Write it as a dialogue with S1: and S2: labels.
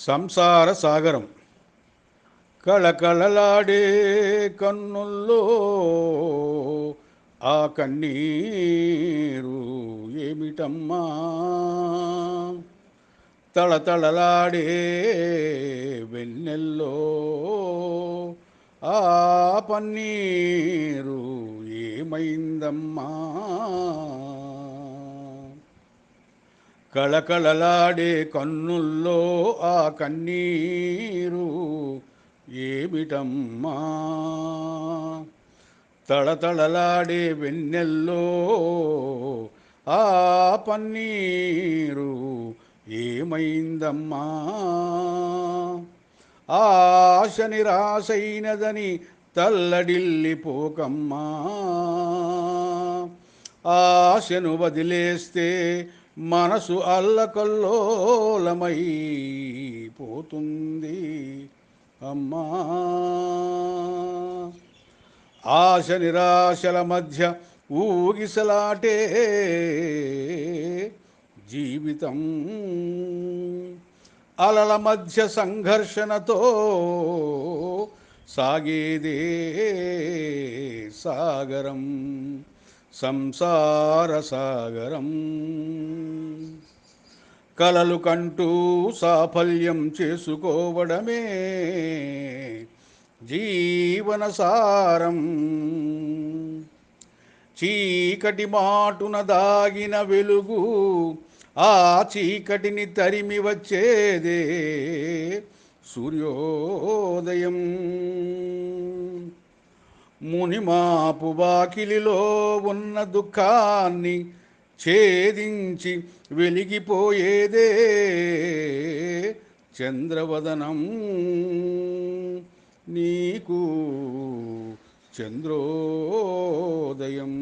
S1: సంసార సాగరం కళకళలాడే కన్నుల్లో ఆ కన్నీరు ఏమిటమ్మా? తళతళలాడే వెన్నెల్లో ఆ పన్నీరు ఏమైందమ్మా? కళకళలాడే కన్నుల్లో ఆ కన్నీరు ఏమిటమ్మా? తళతళలాడే వెన్నెల్లో ఆ పన్నీరు ఏమైందమ్మా? ఆశ నిరాశైనదని తల్లడిల్లిపోకమ్మా. ఆశను వదిలేస్తే మనసు అల్లకల్లోలమై పోతుంది అమ్మా. ఆశ నిరాశల మధ్య ఊగిసలాటే జీవితం, అలల మధ్య సంఘర్షణతో సాగేదే సాగరం, సంసార సాగరం. కలలు కంటూ సాఫల్యం చేసుకోవడమే జీవన సారం. చీకటి మాటున దాగిన వెలుగు ఆ చీకటిని తరిమి వచ్చేదే సూర్యోదయం. మునిమాపు వాకిలిలో ఉన్న దుఃఖాన్ని ఛేదించి వెలిగిపోయేదే చంద్రవదనం. నీకు చంద్రోదయం.